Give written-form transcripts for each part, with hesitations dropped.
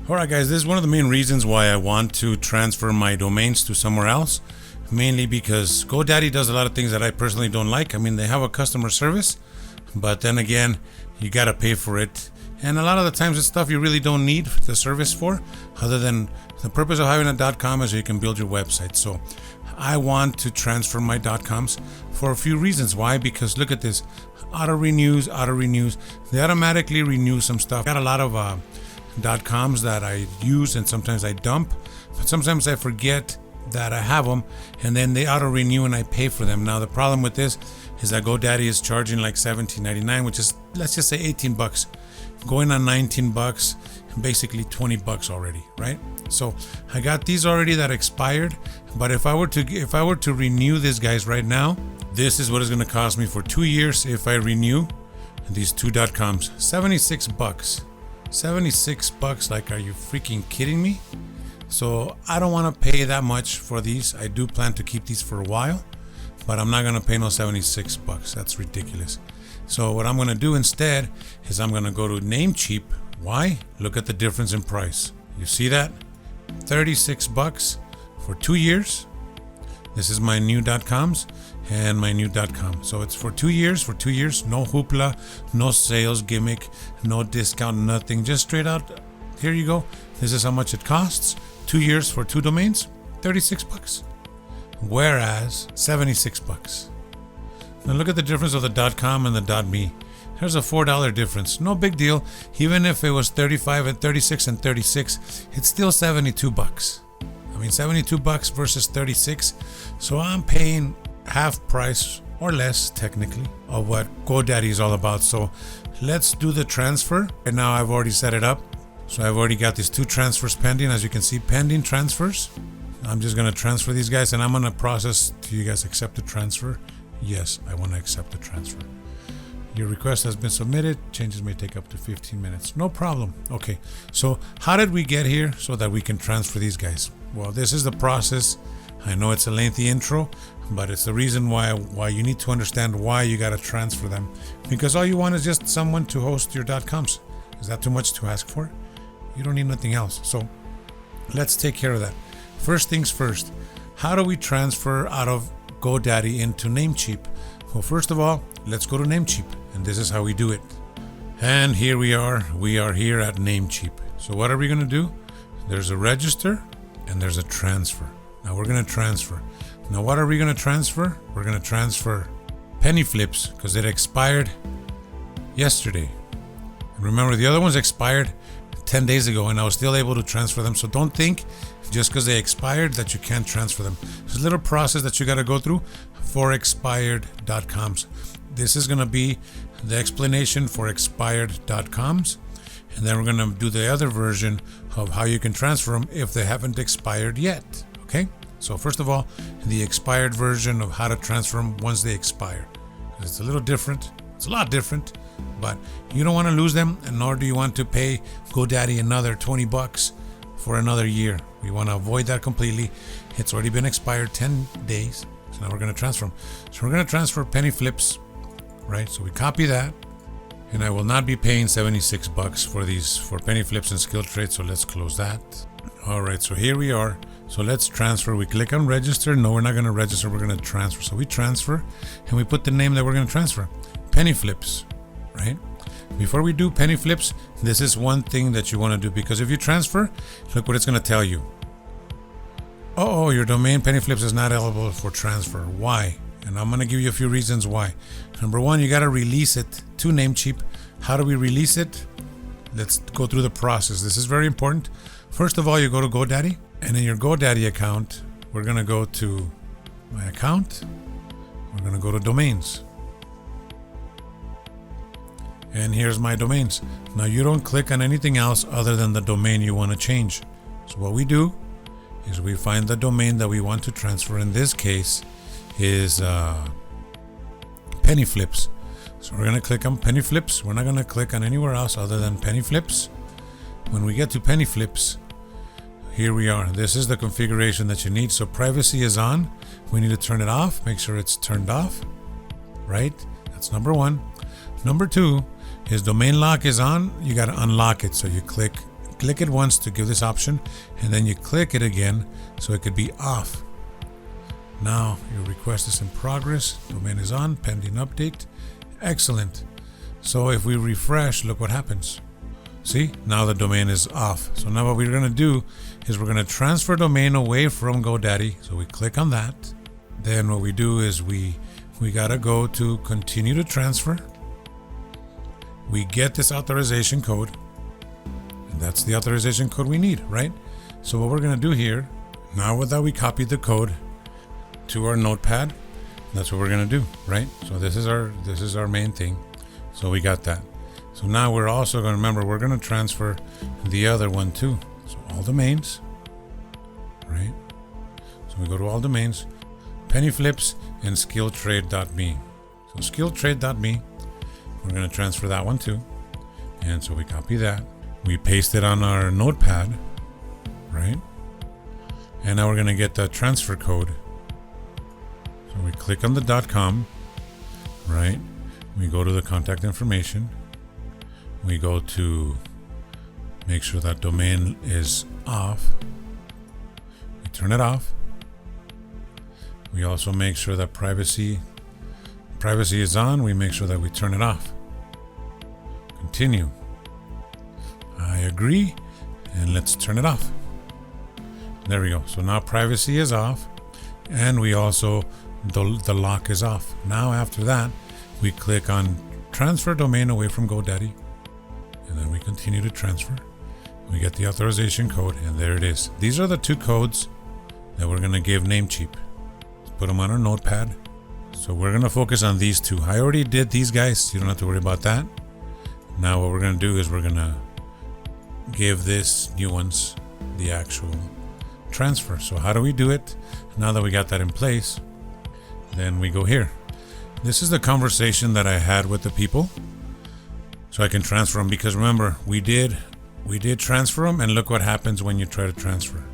Alright guys, this is one of the main reasons why I want to transfer my domains to somewhere else. Mainly because Godaddy does a lot of things that I personally don't like. I mean, they have a customer service, but then again, you gotta pay for it. And a lot of the times it's stuff you really don't need the service for, other than the purpose of having a .com is so you can build your website. So I want to transfer my .coms for a few reasons. Why? Because look at this, auto renews. They automatically renew some stuff. Got a lot of .coms that I use and sometimes I dump, but sometimes I forget that I have them and then they auto renew and I pay for them. Now the problem with this is that GoDaddy is charging like $17.99, which is, let's just say, $18, going on $19, basically $20 already, right? So I got these already that expired, but if I were to renew these guys right now, this is what it's going to cost me for 2 years if I renew these two .coms. $76. $76, like, are you freaking kidding me? So I don't want to pay that much for these. I do plan to keep these for a while, but I'm not going to pay no $76. That's ridiculous. So what I'm going to do instead is I'm going to go to Namecheap. Why? Look at the difference in price. You see that? $36 for 2 years. This is my new .coms and my new .com. So it's for 2 years, no hoopla, no sales gimmick, no discount, nothing. Just straight out, here you go. This is how much it costs. 2 years for 2 domains, $36. Whereas $76. Now look at the difference of the .com and the .me. There's a $4 difference. No big deal. Even if it was 35 and 36 and 36, it's still $72. I mean, $72 versus 36. So I'm paying half price or less, technically, of what GoDaddy is all about. So let's do the transfer. And now I've already set it up. So I've already got these 2 transfers pending. As you can see, pending transfers. I'm just going to transfer these guys and I'm going to process. Do you guys accept the transfer? Yes, I want to accept the transfer. Your request has been submitted. Changes may take up to 15 minutes. No problem. Okay, so how did we get here so that we can transfer these guys? Well, this is the process. I know it's a lengthy intro, but it's the reason why you need to understand why you got to transfer them. Because all you want is just someone to host your .coms. Is that too much to ask for? You don't need nothing else. So let's take care of that. First things first, how do we transfer out of GoDaddy into Namecheap? Well, first of all, let's go to Namecheap, and this is how we do it. And here we are here at Namecheap. So what are we going to do? There's a register and there's a transfer. Now we're going to transfer. Now what are we going to transfer? We're going to transfer penny flips because it expired yesterday. And remember, the other ones expired 10 days ago and I was still able to transfer them. So don't think just because they expired that you can't transfer them. There's a little process that you got to go through for expired .coms. This is going to be the explanation for expired .coms, and then we're going to do the other version of how you can transfer them if they haven't expired yet. Okay, so first of all, the expired version of how to transfer them once they expire. It's a little different. It's a lot different, but you don't want to lose them, and nor do you want to pay GoDaddy another $20 for another year. We want to avoid that completely. It's already been expired 10 days. So now we're going to transfer them. So we're going to transfer penny flips, right? So we copy that, and I will not be paying $76 for these, for penny flips and skill trades. So let's close that. All right, so here we are. So let's transfer. We click on register. No, we're not going to register. We're going to transfer. So we transfer, and we put the name that we're going to transfer. Penny flips, right? Before we do penny flips, this is one thing that you want to do, because if you transfer, look what it's going to tell you. Oh, your domain penny flips is not eligible for transfer. Why? And I'm going to give you a few reasons why. Number one, you got to release it to Namecheap. How do we release it? Let's go through the process. This is very important. First of all, you go to GoDaddy, and in your GoDaddy account, we're going to go to my account. We're going to go to domains. And here's my domains. Now you don't click on anything else other than the domain you want to change. So what we do is we find the domain that we want to transfer. In this case is penny flips. So we're going to click on penny flips. We're not going to click on anywhere else other than penny flips. When we get to penny flips, here we are. This is the configuration that you need. So privacy is on. We need to turn it off. Make sure it's turned off, right? That's number one. Number two is domain lock is on. You got to unlock it. So you click click it once to give this option, and then you click it again so it could be off. Now your request is in progress, domain is on, pending update. Excellent. So if we refresh, look what happens. See, now the domain is off. So now what we're going to do is we're going to transfer domain away from GoDaddy. So we click on that. Then what we do is we got to go to continue to transfer. We get this authorization code. And that's the authorization code we need, right? So what we're going to do here, now that we copied the code to our notepad, that's what we're going to do, right? So this is our main thing. So we got that. So now we're also going to remember, we're going to transfer the other one too. So all domains, right? So we go to all domains, penny flips, and skilltrade.me. So skilltrade.me, we're going to transfer that one too. And so we copy that. We paste it on our notepad, right? And now we're going to get the transfer code. So we click on the .com, right? We go to the contact information. We go to make sure that domain is off. We turn it off. We also make sure that privacy is on. We make sure that we turn it off. Continue. I agree. And let's turn it off. There we go. So now privacy is off. And we also, the lock is off. Now after that, we click on transfer domain away from GoDaddy. And then we continue to transfer. We get the authorization code, and there it is. These are the two codes that we're going to give Namecheap. Let's put them on our notepad. So we're going to focus on these two. I already did these guys. You don't have to worry about that. Now what we're going to do is we're going to give this new ones the actual transfer. So how do we do it? Now that we got that in place, then we go here. This is the conversation that I had with the people. So I can transfer them, because remember, we did transfer them, and look what happens when you try to transfer.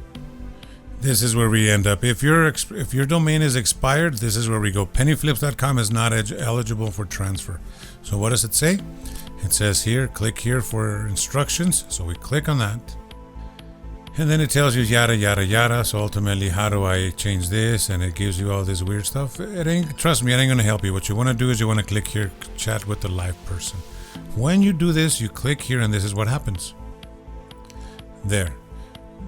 This is where we end up. If your domain is expired, this is where we go. Pennyflips.com is not eligible for transfer. So what does it say? It says here, click here for instructions. So we click on that. And then it tells you yada, yada, yada. So ultimately, how do I change this? And it gives you all this weird stuff. Trust me, it ain't going to help you. What you want to do is you want to click here, chat with the live person. When you do this, you click here, and this is what happens. There.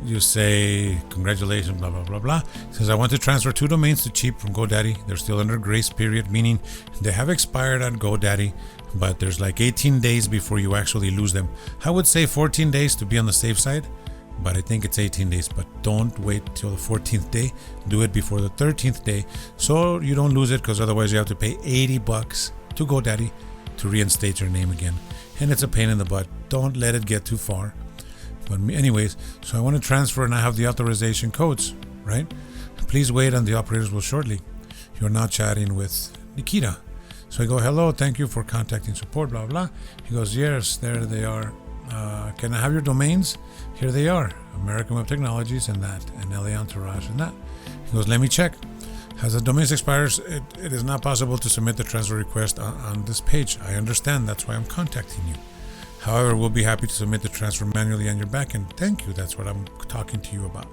You say, congratulations, blah, blah, blah, blah. It says, I want to transfer 2 domains to Cheap from GoDaddy. They're still under grace period, meaning they have expired at GoDaddy, but there's like 18 days before you actually lose them. I would say 14 days to be on the safe side, but I think it's 18 days. But don't wait till the 14th day. Do it before the 13th day so you don't lose it, because otherwise you have to pay $80 to GoDaddy to reinstate your name again. And it's a pain in the butt. Don't let it get too far. But anyways, so I want to transfer, and I have the authorization codes, right? Please wait, and the operators will shortly. You're now chatting with Nikita. So I go, hello, thank you for contacting support, blah, blah. He goes, yes, there they are. Can I have your domains? Here they are. American Web Technologies and that, and LA Entourage and that. He goes, let me check. As the domain expires, it is not possible to submit the transfer request on this page. I understand. That's why I'm contacting you. However, we'll be happy to submit the transfer manually on your backend. Thank you. That's what I'm talking to you about.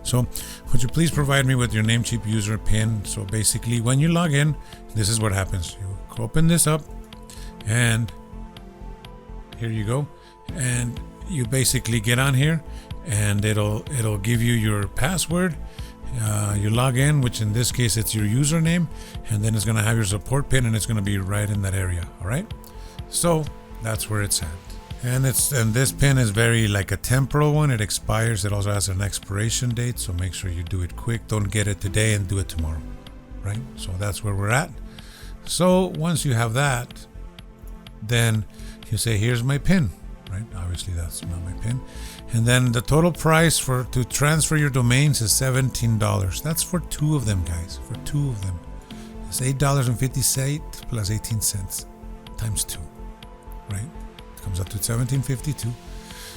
So would you please provide me with your Namecheap user PIN? So basically, when you log in, this is what happens. You open this up, and here you go. And you basically get on here, and it'll give you your password. You log in, which in this case it's your username, and then it's going to have your support pin, and it's going to be right in that area. All right, so that's where it's at. And this pin is very like a temporal one. It expires. It also has an expiration date, so make sure you do it quick. Don't get it today and do it tomorrow, right? So that's where we're at. So once you have that, then you say, here's my pin, right? Obviously that's not my pin. And then the total price to transfer your domains is $17. That's for 2 of them, guys. For 2 of them, it's $8.50 plus 18 cents times 2, right? It comes up to $17.52.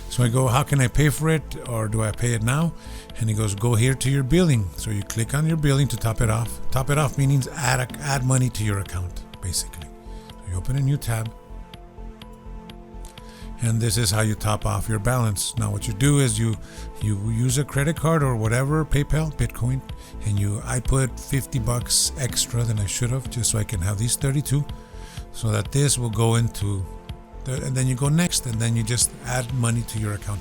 So I go, how can I pay for it, or do I pay it now? And he goes, go here to your billing. So you click on your billing to top it off. Top it off means add money to your account, basically. So you open a new tab. and this is how you top off your balance. Now what you do is you use a credit card or whatever, PayPal, Bitcoin, and I put $50 extra than I should have, just so I can have these 32, so that this will go into and then you go next, and then you just add money to your account.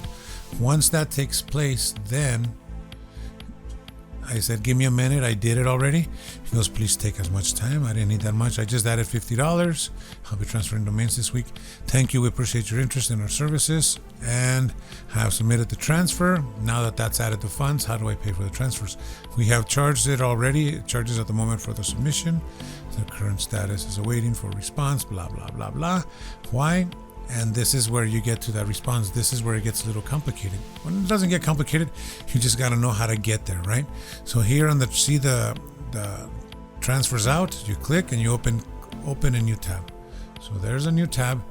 Once that takes place, then I said, give me a minute. I did it already. He goes, please take as much time. I didn't need that much. I just added $50. I'll be transferring domains this week. Thank you. We appreciate your interest in our services. And I have submitted the transfer. Now that that's added to funds, how do I pay for the transfers? We have charged it already. It charges at the moment for the submission. The current status is awaiting for response, blah, blah, blah, blah. Why? And this is where you get to that response. This is where it gets a little complicated. When it doesn't get complicated, you just got to know how to get there, right? So here on see the transfers out, you click and you open a new tab. So there's a new tab,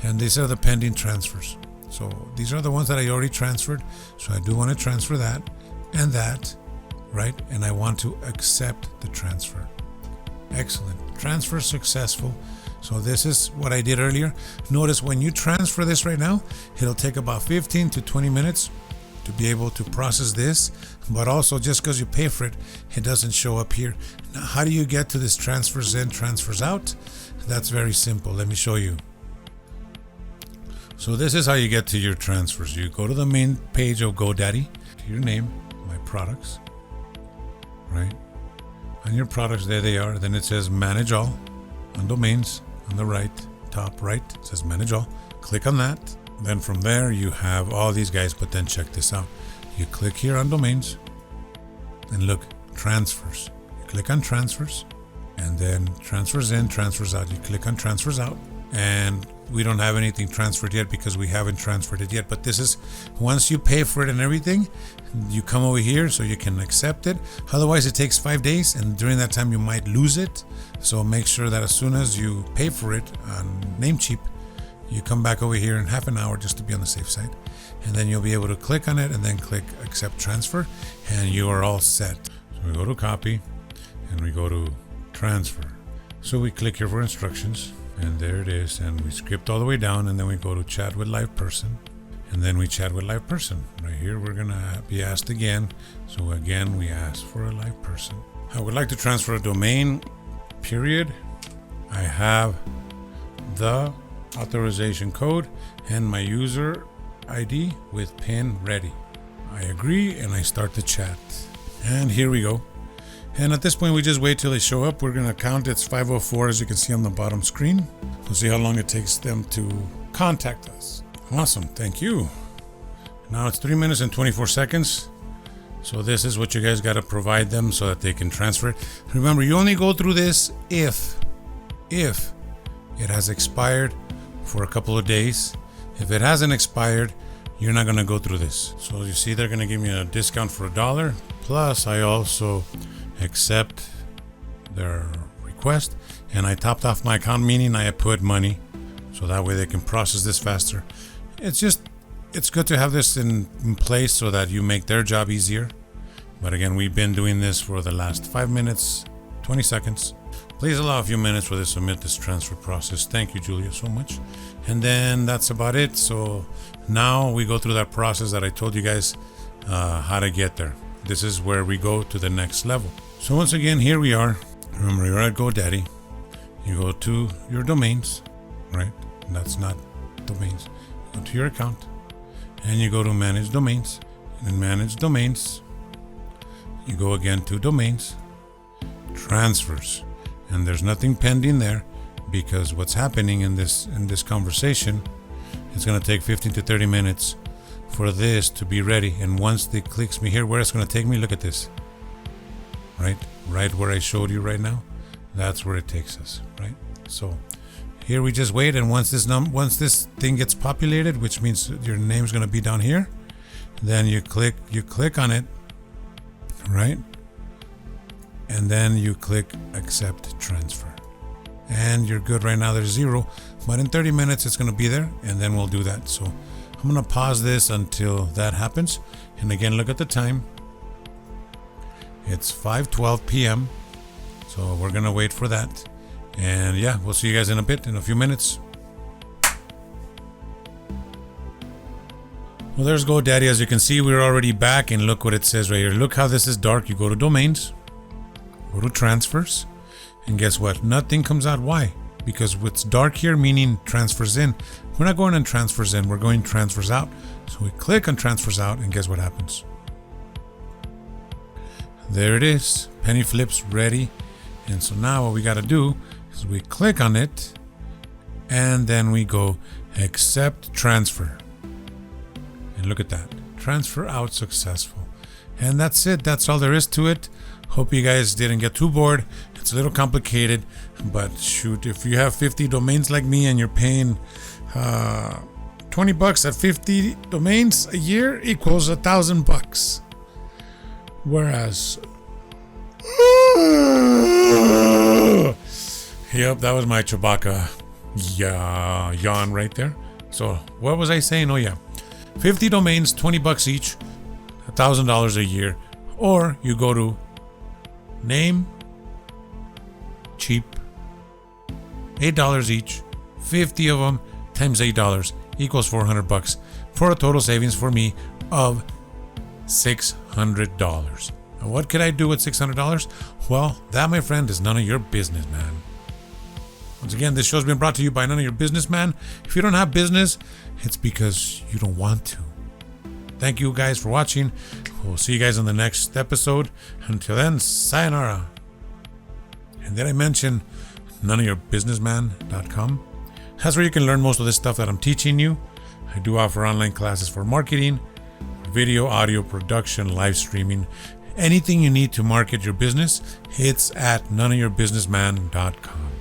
and these are the pending transfers. So these are the ones that I already transferred. So I do want to transfer that and that, right? And I want to accept the transfer. Excellent. Transfer successful. So this is what I did earlier. Notice when you transfer this right now, it'll take about 15 to 20 minutes to be able to process this. But also, just because you pay for it, it doesn't show up here. Now, how do you get to this transfers in, transfers out? That's very simple. Let me show you. So this is how you get to your transfers. You go to the main page of GoDaddy, to your name, my products, right? On your products, there they are. Then it says manage all on domains. On the right, top right, it says manage all. Click on that. Then from there, you have all these guys, but then check this out. You click here on domains and look, transfers. You click on transfers and then transfers in, transfers out. You click on transfers out, and we don't have anything transferred yet because we haven't transferred it yet. But this is, once you pay for it and everything, you come over here so you can accept it. Otherwise, it takes 5 days, and during that time, you might lose it. So make sure that as soon as you pay for it on Namecheap, you come back over here in half an hour just to be on the safe side. And then you'll be able to click on it and then click accept transfer, and you are all set. So we go to copy and we go to transfer. So we click here for instructions, and there it is. And we script all the way down, and then we go to chat with live person. And then we chat with live person. Right here, we're going to be asked again. So again, we ask for a live person. I would like to transfer a domain, period. I have the authorization code and my user ID with PIN ready. I agree, and I start the chat. And here we go. And at this point, we just wait till they show up. We're going to count. It's 5:04, as you can see on the bottom screen. We'll see how long it takes them to contact us. Awesome. Thank you. Now it's 3 minutes and 24 seconds. So this is what you guys got to provide them so that they can transfer it. Remember, you only go through this if it has expired for a couple of days. If it hasn't expired, you're not going to go through this. So you see, they're going to give me a discount for $1. Plus, I also accept their request, and I topped off my account, meaning I put money, so that way they can process this faster. It's good to have this in place so that you make their job easier. But again, we've been doing this for the last 5 minutes, 20 seconds. Please allow a few minutes for they submit this transfer process. Thank you, Julia, so much. And then that's about it. So now we go through that process that I told you guys how to get there. This is where we go to the next level. So once again, here we are. Remember, you're at GoDaddy. You go to your domains, right? That's not domains. You go to your account, and you go to manage domains. And in manage domains, you go again to domains, transfers. And there's nothing pending there, because what's happening in this conversation, it's going to take 15 to 30 minutes for this to be ready. And once it clicks me here, where it's going to take me, look at this, right where I showed you right now, that's where it takes us, right? So here we just wait, and once this thing gets populated, which means your name's going to be down here, then you click on it, right? And then you click accept transfer, and you're good. Right now there's 0, but in 30 minutes it's going to be there, and then we'll do that. So I'm going to pause this until that happens. And again, look at the time. It's 5:12 p.m. So we're going to wait for that. And yeah, we'll see you guys in a bit, in a few minutes. Well, there's GoDaddy. As you can see, we're already back, and look what it says right here. Look how this is dark. You go to domains, go to transfers, and guess what? Nothing comes out. Why? Because it's dark here, meaning transfers in. We're not going on transfers in, we're going transfers out. So we click on transfers out, and guess what happens? There it is. Penny flips ready. And so now what we got to do is we click on it, and then we go accept transfer. And look at that. Transfer out successful. And that's it. That's all there is to it. Hope you guys didn't get too bored. It's a little complicated, but shoot, if you have 50 domains like me and you're paying $20 at 50 domains a year equals $1,000. Whereas, yep, that was my Chewbacca yawn right there. So what was I saying? Oh yeah, 50 domains, $20 each, $1,000 a year. Or you go to Namecheap, $8 each, 50 of them times $8 equals $400 for a total savings for me of $600. Now, what could I do with $600? Well, that, my friend, is none of your business, man. Once again, this show's been brought to you by None of Your Business, man. If you don't have business, it's because you don't want to. Thank you guys for watching. We'll see you guys on the next episode. Until then, sayonara. And did I mention noneofyourbusinessman.com? That's where you can learn most of this stuff that I'm teaching you. I do offer online classes for marketing, video, audio production, live streaming. Anything you need to market your business, it's at noneofyourbusinessman.com.